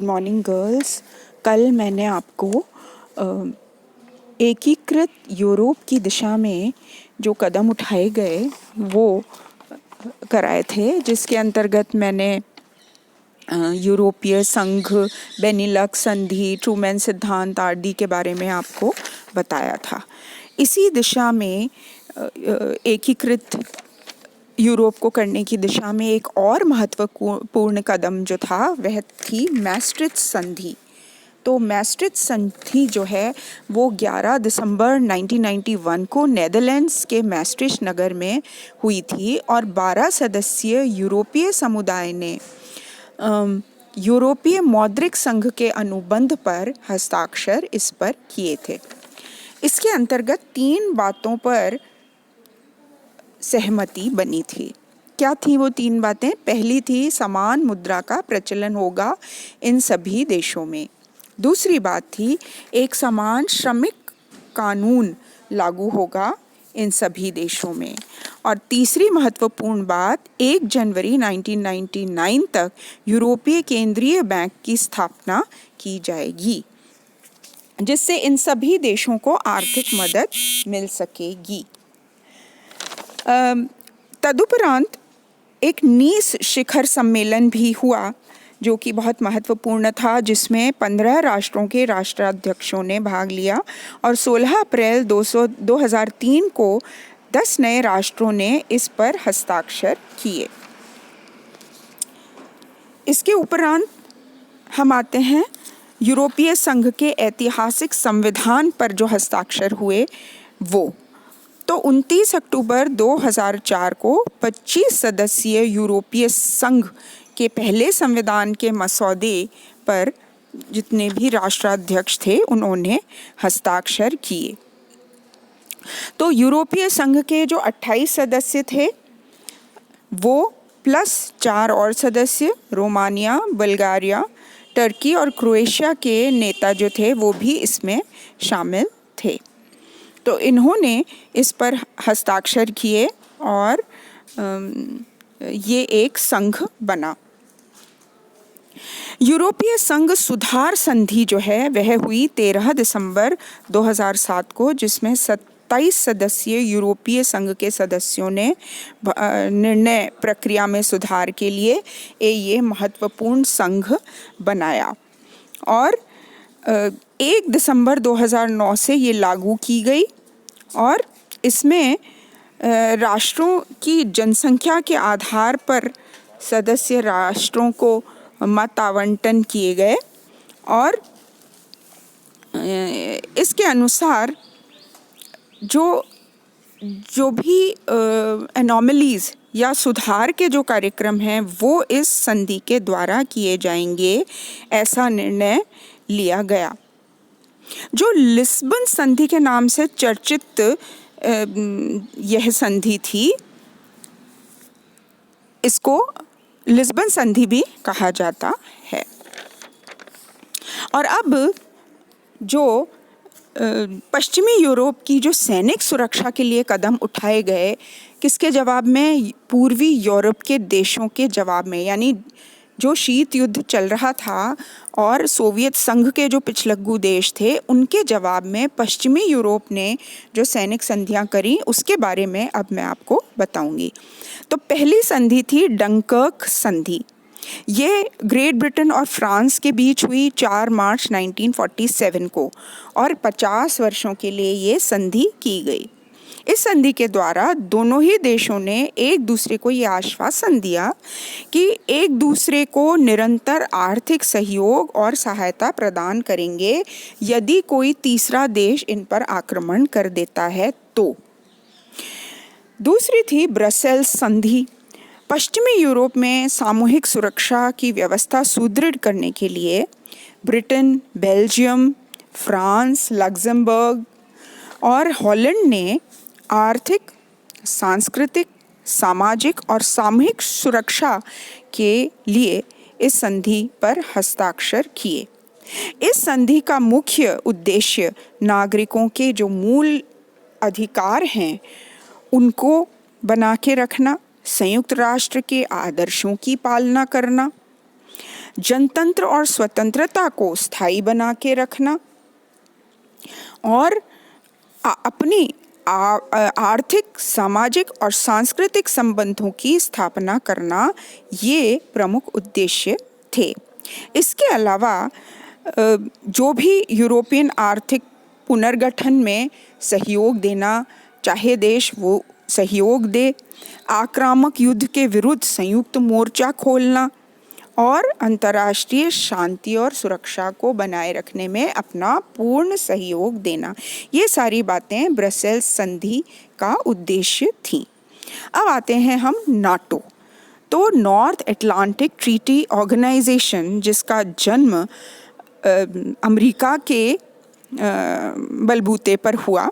Good morning girls. कल मैंने आपको एकीकृत यूरोप की दिशा में जो कदम उठाए गए वो कराए थे, जिसके अंतर्गत मैंने यूरोपीय संघ, बेनिलक्स संधि, ट्रूमैन सिद्धांत आदि के बारे में आपको बताया था। इसी दिशा में एकीकृत यूरोप को करने की दिशा में एक और महत्वपूर्ण कदम जो था वह थी मैस्ट्रिक्ट संधि। तो मैस्ट्रिक्ट संधि जो है वो 11 दिसंबर 1991 को नेदरलैंड्स के मैस्ट्रिक्ट नगर में हुई थी और 12 सदस्यीय यूरोपीय समुदाय ने यूरोपीय मौद्रिक संघ के अनुबंध पर हस्ताक्षर इस पर किए थे। इसके अंतर्गत 3 बातों पर सहमति बनी थी। क्या थी वो 3 बातें? पहली थी समान मुद्रा का प्रचलन होगा इन सभी देशों में। दूसरी बात थी एक समान श्रमिक कानून लागू होगा इन सभी देशों में। और तीसरी महत्वपूर्ण बात 1 जनवरी 1999 तक यूरोपीय केंद्रीय बैंक की स्थापना की जाएगी, जिससे इन सभी देशों को आर्थिक मदद मिल सकेगी। तदुपरांत एक नीस शिखर सम्मेलन भी हुआ जो कि बहुत महत्वपूर्ण था, जिसमें 15 राष्ट्रों के राष्ट्राध्यक्षों ने भाग लिया और 16 अप्रैल 2003 को 10 नए राष्ट्रों ने इस पर हस्ताक्षर किए। इसके उपरांत हम आते हैं यूरोपीय संघ के ऐतिहासिक संविधान पर जो हस्ताक्षर हुए वो। तो 29 अक्टूबर 2004 को 25 सदस्यीय यूरोपीय संघ के पहले संविधान के मसौदे पर जितने भी राष्ट्राध्यक्ष थे उन्होंने हस्ताक्षर किए। तो यूरोपीय संघ के जो 28 सदस्य थे वो प्लस 4 और सदस्य रोमानिया, बुल्गारिया, टर्की और क्रोएशिया के नेता जो थे वो भी इसमें शामिल थे। तो इन्होंने इस पर हस्ताक्षर किए और ये एक संघ बना। यूरोपीय संघ सुधार संधि जो है वह हुई 13 दिसंबर 2007 को, जिसमें 27 सदस्यीय यूरोपीय संघ के सदस्यों ने निर्णय प्रक्रिया में सुधार के लिए ये महत्वपूर्ण संघ बनाया और 1 दिसंबर 2009 से ये लागू की गई और इसमें राष्ट्रों की जनसंख्या के आधार पर सदस्य राष्ट्रों को मत आवंटन किए गए और इसके अनुसार जो भी एनोमलीज या सुधार के जो कार्यक्रम हैं वो इस संधि के द्वारा किए जाएंगे, ऐसा निर्णय लिया गया। जो लिस्बन संधि के नाम से चर्चित यह संधि थी, इसको लिस्बन संधि भी कहा जाता है। और अब जो पश्चिमी यूरोप की जो सैनिक सुरक्षा के लिए कदम उठाए गए, किसके जवाब में? पूर्वी यूरोप के देशों के जवाब में। यानी जो शीत युद्ध चल रहा था और सोवियत संघ के जो पिछलग्गू देश थे उनके जवाब में पश्चिमी यूरोप ने जो सैनिक संधियां करी उसके बारे में अब मैं आपको बताऊंगी। तो पहली संधि थी डंकर्क संधि। ये ग्रेट ब्रिटेन और फ्रांस के बीच हुई 4 मार्च 1947 को और 50 वर्षों के लिए ये संधि की गई। इस संधि के द्वारा दोनों ही देशों ने एक दूसरे को ये आश्वासन दिया कि एक दूसरे को निरंतर आर्थिक सहयोग और सहायता प्रदान करेंगे यदि कोई तीसरा देश इन पर आक्रमण कर देता है तो। दूसरी थी ब्रसेल्स संधि। पश्चिमी यूरोप में सामूहिक सुरक्षा की व्यवस्था सुदृढ़ करने के लिए ब्रिटेन, बेल्जियम, फ्रांस, लग्जमबर्ग और हॉलैंड ने आर्थिक, सांस्कृतिक, सामाजिक और सामूहिक सुरक्षा के लिए इस संधि पर हस्ताक्षर किए। इस संधि का मुख्य उद्देश्य नागरिकों के जो मूल अधिकार हैं उनको बना के रखना, संयुक्त राष्ट्र के आदर्शों की पालना करना, जनतंत्र और स्वतंत्रता को स्थायी बना के रखना और अपनी आर्थिक, सामाजिक और सांस्कृतिक संबंधों की स्थापना करना, ये प्रमुख उद्देश्य थे। इसके अलावा जो भी यूरोपियन आर्थिक पुनर्गठन में सहयोग देना चाहे देश, वो सहयोग दे, आक्रामक युद्ध के विरुद्ध संयुक्त मोर्चा खोलना और अंतर्राष्ट्रीय शांति और सुरक्षा को बनाए रखने में अपना पूर्ण सहयोग देना, ये सारी बातें ब्रसेल्स संधि का उद्देश्य थी। अब आते हैं हम नाटो। तो नॉर्थ अटलांटिक ट्रीटी ऑर्गेनाइजेशन, जिसका जन्म अमेरिका के बलबूते पर हुआ,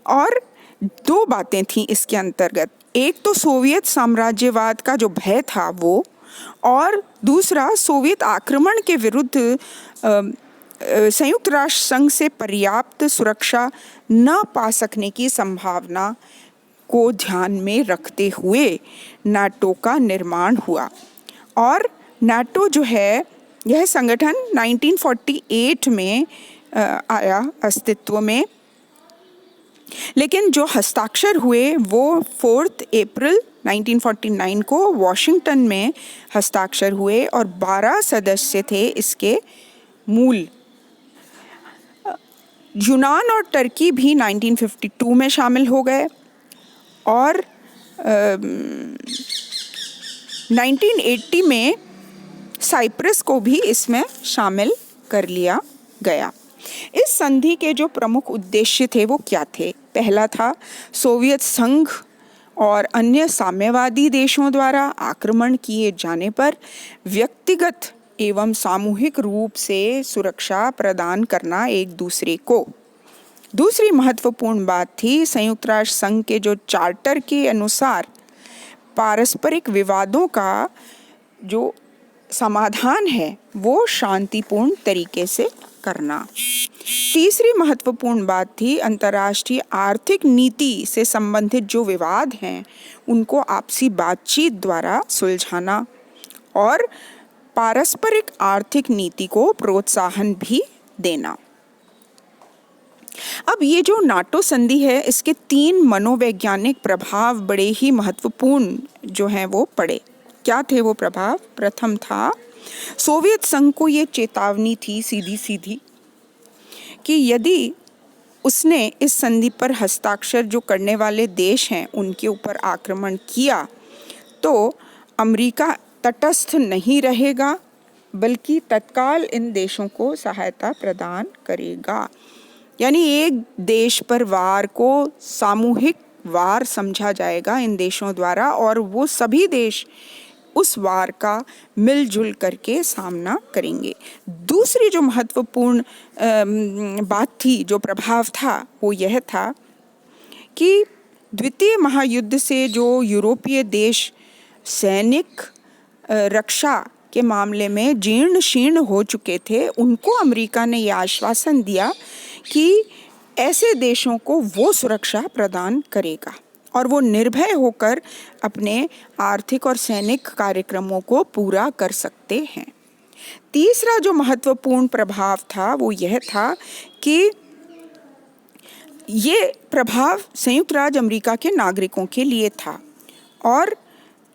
और दो बातें थीं इसके अंतर्गत। एक तो सोवियत साम्राज्यवाद का जो भय था वो, और दूसरा सोवियत आक्रमण के विरुद्ध संयुक्त राष्ट्र संघ से पर्याप्त सुरक्षा न पा सकने की संभावना को ध्यान में रखते हुए नाटो का निर्माण हुआ। और नाटो जो है, यह संगठन 1948 में आया अस्तित्व में, लेकिन जो हस्ताक्षर हुए वो 4 अप्रैल 1949 को वॉशिंगटन में हस्ताक्षर हुए और 12 सदस्य थे इसके मूल। यूनान और टर्की भी 1952 में शामिल हो गए और 1980 में साइप्रस को भी इसमें शामिल कर लिया गया। इस संधि के जो प्रमुख उद्देश्य थे वो क्या थे? पहला था सोवियत संघ और अन्य साम्यवादी देशों द्वारा आक्रमण किए जाने पर व्यक्तिगत एवं सामूहिक रूप से सुरक्षा प्रदान करना एक दूसरे को। दूसरी महत्वपूर्ण बात थी संयुक्त राष्ट्र संघ के जो चार्टर के अनुसार पारस्परिक विवादों का जो समाधान है वो शांतिपूर्ण तरीके से करना। तीसरी महत्वपूर्ण बात थी अंतर्राष्ट्रीय आर्थिक नीति से संबंधित जो विवाद हैं उनको आपसी बातचीत द्वारा सुलझाना और पारस्परिक आर्थिक नीति को प्रोत्साहन भी देना। अब ये जो नाटो संधि है, इसके 3 मनोवैज्ञानिक प्रभाव बड़े ही महत्वपूर्ण जो हैं वो पड़े। क्या थे वो प्रभाव? प्रथम था सोवियत संघ को ये चेतावनी थी सीधी सीधी कि यदि उसने इस संधि पर हस्ताक्षर जो करने वाले देश हैं उनके ऊपर आक्रमण किया तो अमेरिका तटस्थ नहीं रहेगा, बल्कि तत्काल इन देशों को सहायता प्रदान करेगा। यानी एक देश पर वार को सामूहिक वार समझा जाएगा इन देशों द्वारा और वो सभी देश उस वार का मिलजुल करके सामना करेंगे। दूसरी जो महत्वपूर्ण बात थी, जो प्रभाव था, वो यह था कि द्वितीय महायुद्ध से जो यूरोपीय देश सैनिक रक्षा के मामले में जीर्ण शीर्ण हो चुके थे, उनको अमेरिका ने यह आश्वासन दिया कि ऐसे देशों को वो सुरक्षा प्रदान करेगा और वो निर्भय होकर अपने आर्थिक और सैनिक कार्यक्रमों को पूरा कर सकते हैं। तीसरा जो महत्वपूर्ण प्रभाव था वो यह था कि ये प्रभाव संयुक्त राज्य अमेरिका के नागरिकों के लिए था और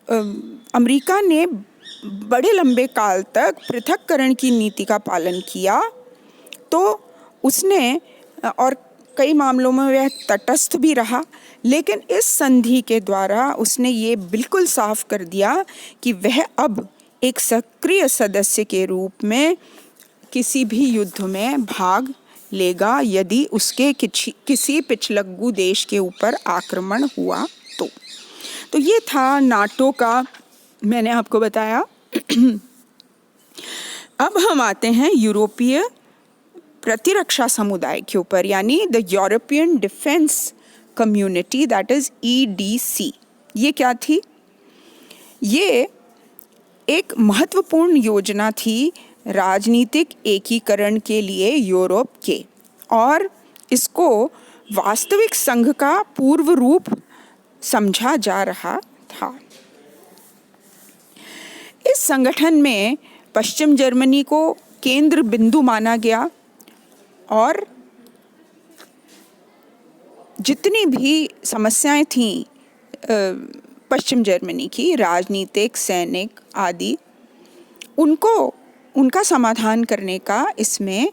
अमेरिका ने बड़े लंबे काल तक पृथक्करण की नीति का पालन किया, तो उसने और कई मामलों में वह तटस्थ भी रहा, लेकिन इस संधि के द्वारा उसने ये बिल्कुल साफ कर दिया कि वह अब एक सक्रिय सदस्य के रूप में किसी भी युद्ध में भाग लेगा यदि उसके किसी पिछलग्गू देश के ऊपर आक्रमण हुआ तो ये था नाटो का, मैंने आपको बताया। अब हम आते हैं यूरोपीय प्रतिरक्षा समुदाय के ऊपर, यानी the European defence community, that is EDC। ये क्या थी? ये एक महत्वपूर्ण योजना थी राजनीतिक एकीकरण के लिए यूरोप के, और इसको वास्तविक संघ का पूर्व रूप समझा जा रहा था। इस संगठन में पश्चिम जर्मनी को केंद्र बिंदु माना गया और जितनी भी समस्याएं थीं पश्चिम जर्मनी की, राजनीतिक, सैनिक आदि, उनका समाधान करने का इसमें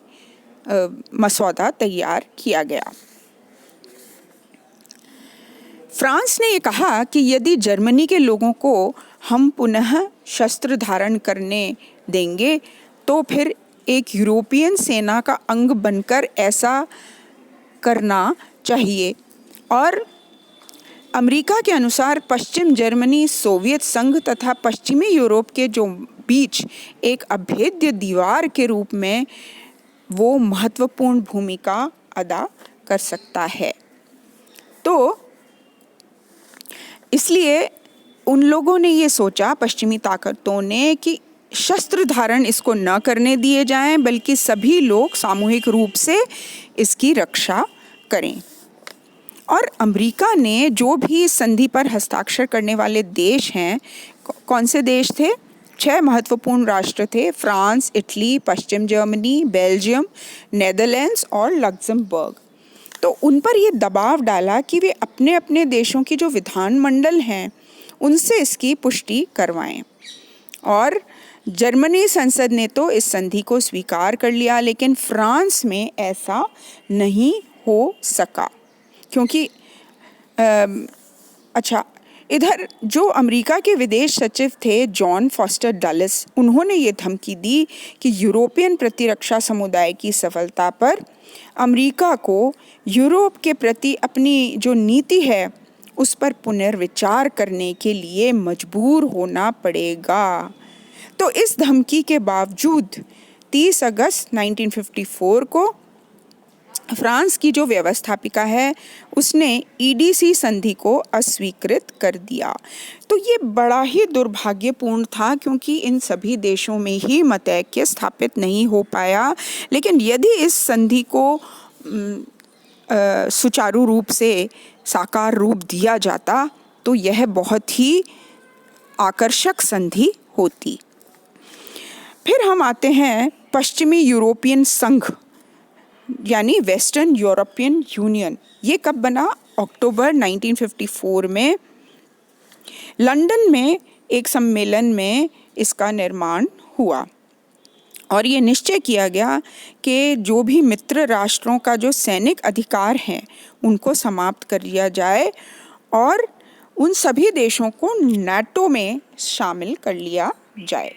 मसौदा तैयार किया गया। फ्रांस ने ये कहा कि यदि जर्मनी के लोगों को हम पुनः शस्त्र धारण करने देंगे तो फिर एक यूरोपियन सेना का अंग बनकर ऐसा करना चाहिए। और अमेरिका के अनुसार पश्चिम जर्मनी सोवियत संघ तथा पश्चिमी यूरोप के जो बीच एक अभेद्य दीवार के रूप में वो महत्वपूर्ण भूमिका अदा कर सकता है। तो इसलिए उन लोगों ने ये सोचा, पश्चिमी ताकतों ने, कि शस्त्र धारण इसको न करने दिए जाएं, बल्कि सभी लोग सामूहिक रूप से इसकी रक्षा करें। और अमेरिका ने जो भी संधि पर हस्ताक्षर करने वाले देश हैं, कौन से देश थे? 6 महत्वपूर्ण राष्ट्र थे: फ्रांस, इटली, पश्चिम जर्मनी, बेल्जियम, नेदरलैंड्स और लग्जमबर्ग। तो उन पर ये दबाव डाला कि वे अपने अपने देशों की जो विधानमंडल हैं उनसे इसकी पुष्टि करवाएं। और जर्मनी संसद ने तो इस संधि को स्वीकार कर लिया, लेकिन फ्रांस में ऐसा नहीं हो सका क्योंकि इधर जो अमेरिका के विदेश सचिव थे जॉन फॉस्टर डलिस, उन्होंने ये धमकी दी कि यूरोपियन प्रतिरक्षा समुदाय की सफलता पर अमेरिका को यूरोप के प्रति अपनी जो नीति है उस पर पुनर्विचार करने के लिए मजबूर होना पड़ेगा। तो इस धमकी के बावजूद 30 अगस्त 1954 को फ्रांस की जो व्यवस्थापिका है उसने ईडीसी संधि को अस्वीकृत कर दिया। तो ये बड़ा ही दुर्भाग्यपूर्ण था क्योंकि इन सभी देशों में ही मतैक्य स्थापित नहीं हो पाया। लेकिन यदि इस संधि को सुचारू रूप से साकार रूप दिया जाता तो यह बहुत ही आकर्षक संधि होती। फिर हम आते हैं पश्चिमी यूरोपियन संघ यानी वेस्टर्न यूरोपियन यूनियन। ये कब बना? अक्टूबर 1954 में लंदन में एक सम्मेलन में इसका निर्माण हुआ और ये निश्चय किया गया कि जो भी मित्र राष्ट्रों का जो सैनिक अधिकार हैं उनको समाप्त कर दिया जाए और उन सभी देशों को नाटो में शामिल कर लिया जाए।